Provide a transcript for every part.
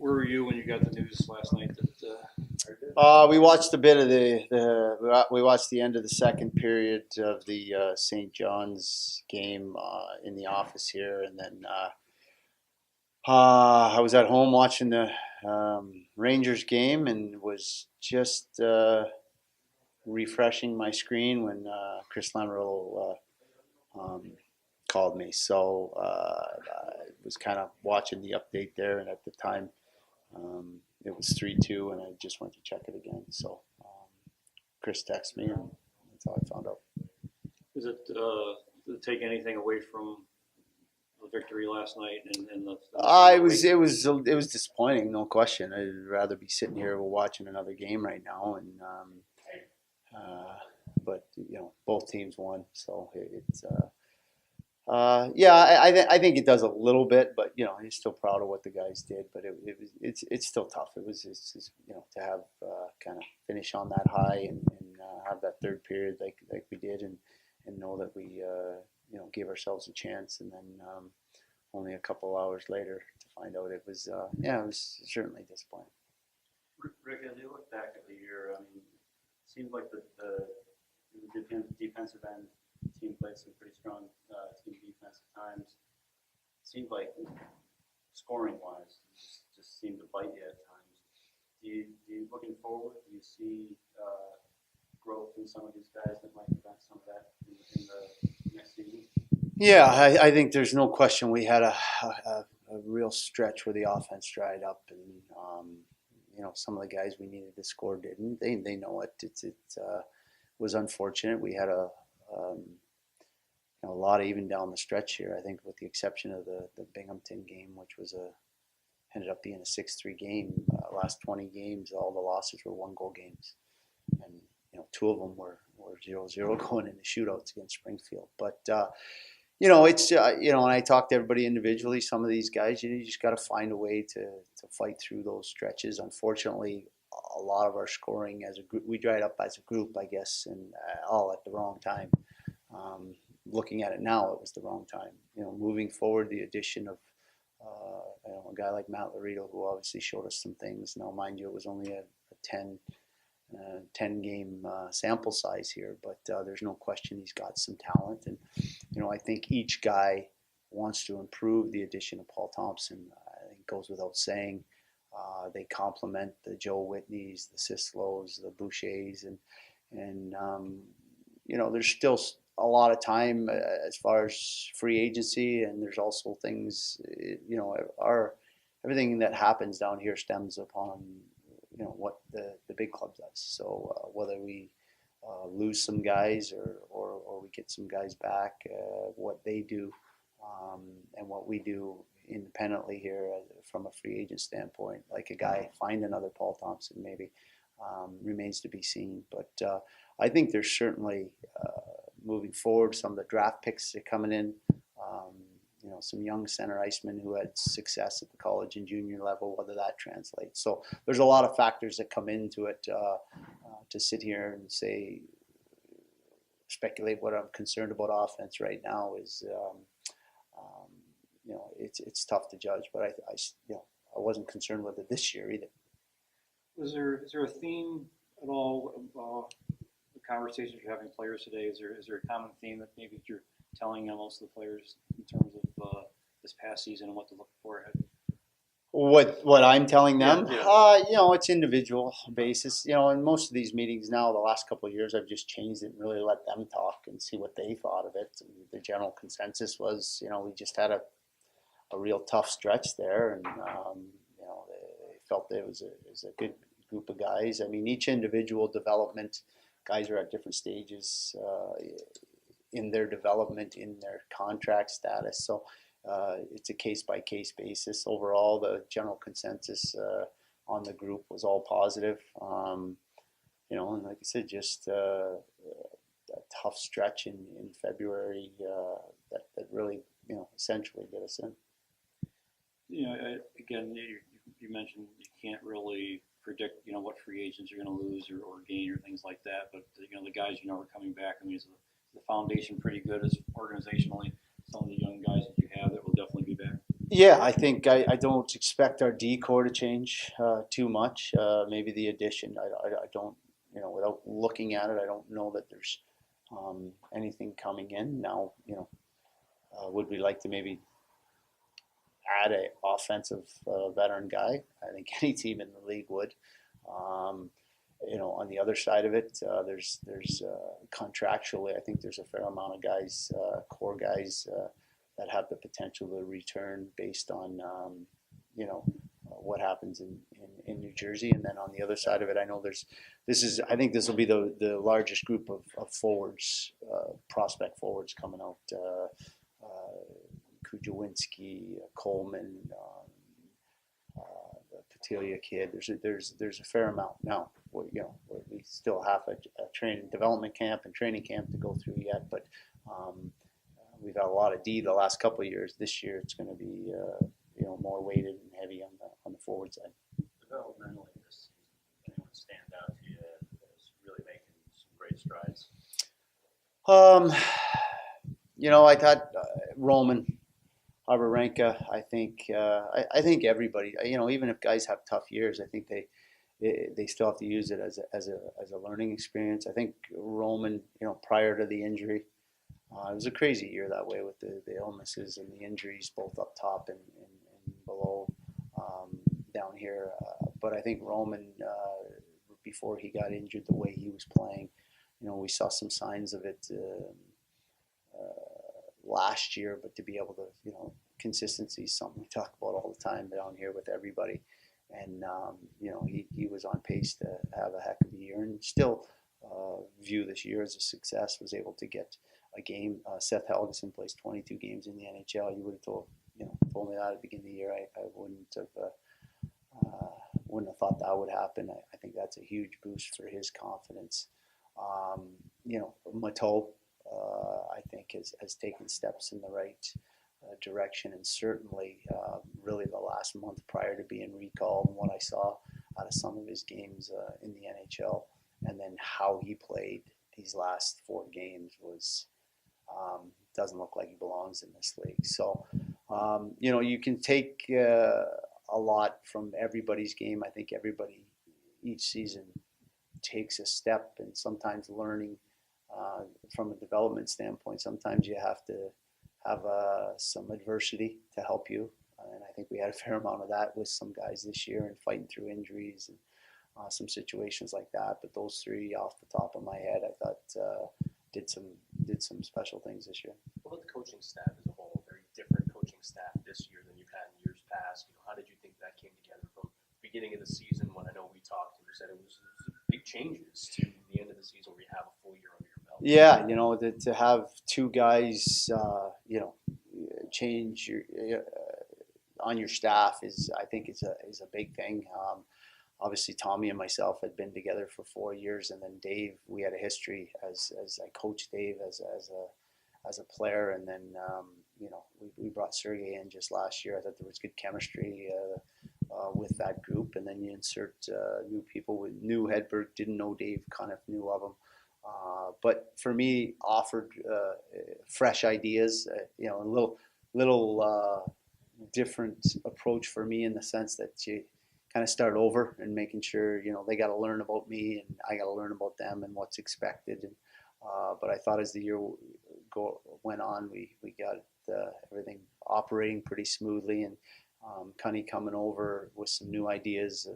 Where were you when you got the news last night that? We watched a bit of we watched the end of the second period of the St. John's game in the office here, and then I was at home watching the Rangers game and was just refreshing my screen when Chris Lamoriello called me. So I was kind of watching the update there, and at the time it was 3-2, and I just went to check it again. So Chris texted me, and that's how I found out. Does it take anything away from the victory last night and the it was disappointing, no question. I'd rather be sitting here watching another game right now, and but both teams won, so it's I think it does a little bit, but he's still proud of what the guys did. But it's still tough. It's to have kind of finish on that high and have that third period like we did, and know that we gave ourselves a chance, and then only a couple hours later to find out it was it was certainly disappointing. Rick, as you look back at the year, I mean, it seemed like the defensive end team played some pretty strong team defense at times. It seemed like scoring-wise, just seemed to bite you at times. Do you looking forward? Do you see growth in some of these guys that might prevent some of that in the next season? Yeah, I think there's no question we had a real stretch where the offense dried up, and some of the guys we needed to score didn't. They know it. It was unfortunate. We had a lot even down the stretch here. I think with the exception of the Binghamton game, which was ended up being a 6-3 game. Last 20 games, all the losses were 1-goal games, and 2 of them were 0-0 going into shootouts against Springfield. But it's and I talk to everybody individually. Some of these guys, you just got to find a way to fight through those stretches. Unfortunately, a lot of our scoring as a group, we dried up as a group, I guess, and all at the wrong time. Looking at it now, it was the wrong time. Moving forward, the addition of a guy like Matt Laredo, who obviously showed us some things. Now, mind you, it was only a 10 game sample size here, but there's no question he's got some talent, and I think each guy wants to improve. The addition of Paul Thompson, I think, goes without saying. They complement the Joe Whitneys, the Sislows, the Bouchers, and there's still a lot of time as far as free agency, and there's also things, everything that happens down here stems upon what the big club does. So whether we lose some guys or we get some guys back, what they do and what we do independently here from a free agent standpoint, like a guy find another Paul Thompson maybe, remains to be seen. But I think there's certainly moving forward, some of the draft picks are coming in. Some young center icemen who had success at the college and junior level, whether that translates. So there's a lot of factors that come into it. To sit here and speculate what I'm concerned about offense right now is, it's tough to judge. But I wasn't concerned with it this year either. Is there a theme at all? The conversations you're having with players today, is there a common theme that maybe you're telling most of the players in terms of this past season and what to look for ahead? What I'm telling them, Yeah. It's individual basis. In most of these meetings now, the last couple of years, I've just changed it and really let them talk and see what they thought of it. And the general consensus was, we just had a real tough stretch there, and they felt it was a good group of guys. I mean, each individual development, guys are at different stages in their development, in their contract status. So it's a case-by-case basis. Overall, the general consensus on the group was all positive. And like I said, just a tough stretch in February that really, essentially get us in. Again, you mentioned you can't really predict, what free agents you're going to lose or gain or things like that. But the guys are coming back. I mean, is the foundation pretty good as organizationally? Some of the young guys that you have that will definitely be back. Yeah, I think I don't expect our decor to change too much. Maybe the addition. I don't, without looking at it, I don't know that there's anything coming in now. Would we like to maybe add a offensive veteran guy? I think any team in the league would. Um, on the other side of it, there's contractually, I think there's a fair amount of guys, core guys, that have the potential to return based on what happens in New Jersey. And then on the other side of it, I know I think this will be the largest group of forwards, prospect forwards coming out. Kujawinski, Coleman, the Patilia kid. There's a fair amount now. We still have a training development camp and training camp to go through yet, but we've had a lot of D the last couple of years. This year it's going to be more weighted and heavy on the forward side. Developmentally this season, anyone stand out to you as really making some great strides? I thought Roman. Harbarenka, I think everybody, even if guys have tough years, I think they still have to use it as a learning experience. I think Roman, prior to the injury, it was a crazy year that way with the illnesses and the injuries, both up top and below, down here. But I think Roman, before he got injured, the way he was playing, we saw some signs of it last year, but to be able to, consistency is something we talk about all the time down here with everybody. And, he was on pace to have a heck of a year and still view this year as a success, was able to get a game. Seth Helgeson plays 22 games in the NHL. You would have told me that at the beginning of the year. I wouldn't have thought that would happen. I think that's a huge boost for his confidence. Mateau, I think has taken steps in the right direction, and certainly really the last month prior to being recalled and what I saw out of some of his games in the NHL, and then how he played these last 4 games was doesn't look like he belongs in this league. So you can take a lot from everybody's game. I think everybody each season takes a step, and sometimes learning from a development standpoint, sometimes you have to have some adversity to help you. And I think we had a fair amount of that with some guys this year and fighting through injuries and some situations like that. But those 3 off the top of my head, I thought did some special things this year. What about the coaching staff as a whole? Very different coaching staff this year than you've had in years past. How did you think that came together from the beginning of the season when I know we talked and you said it was big changes to the end of the season where you have a full year under your belt? Yeah, to have 2 guys, change on your staff I think is a big thing. Obviously, Tommy and myself had been together for 4 years, and then Dave, we had a history as I coached Dave as a player, and then we brought Sergey in just last year. I thought there was good chemistry with that group, and then you insert new people. Knew Hedberg, didn't know Dave, kind of knew of him. But for me, offered fresh ideas, a little different approach for me in the sense that you kind of start over and making sure they got to learn about me and I got to learn about them and what's expected. And but I thought as the year went on, we got everything operating pretty smoothly, and Cunny coming over with some new ideas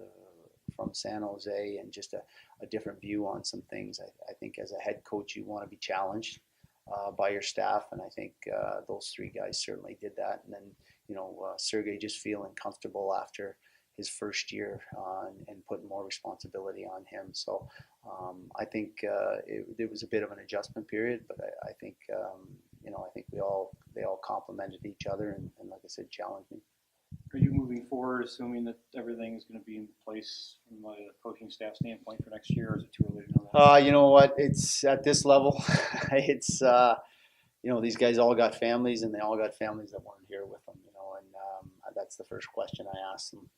from San Jose and just a different view on some things. I think as a head coach, you want to be challenged by your staff, and I think those 3 guys certainly did that. And then Sergey just feeling comfortable after his first year and putting more responsibility on him. So I think it was a bit of an adjustment period, but I think I think they all complemented each other and like I said, challenged me. Are you moving forward assuming that everything is going to be in place from a coaching staff standpoint for next year, or is it too early to know that? You know what? It's at this level. It's these guys all got families, and they all got families that weren't here with them. And that's the first question I ask them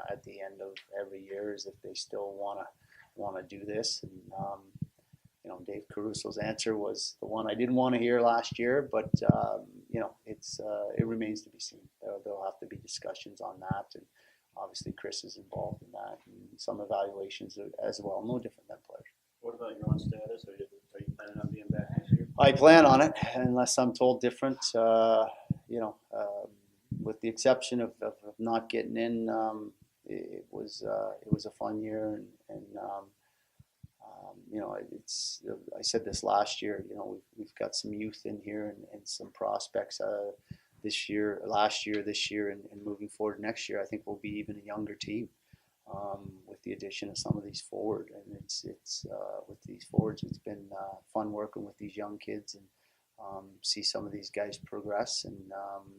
at the end of every year is if they still want to do this. And Dave Caruso's answer was the one I didn't want to hear last year, but you know, it remains to be seen. There'll have to be discussions on that, and obviously Chris is involved in that, and some evaluations as well, no different than players. What about your own status? Are you planning on being back next year? I plan on it, unless I'm told different. You know, with the exception of not getting in, it was a fun year, and you know, I said this last year. You know, we've got some youth in here and some prospects this year, last year, this year, and moving forward next year. I think we'll be even a younger team with the addition of some of these forward. And it's with these forwards, it's been fun working with these young kids and see some of these guys progress. And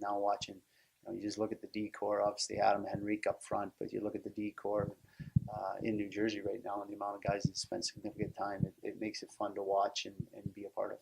now watching, you know, you just look at the D-core. Obviously, Adam Henrique up front, but you look at the D-core in New Jersey right now, and the amount of guys that spend significant time. It makes it fun to watch and be a part of.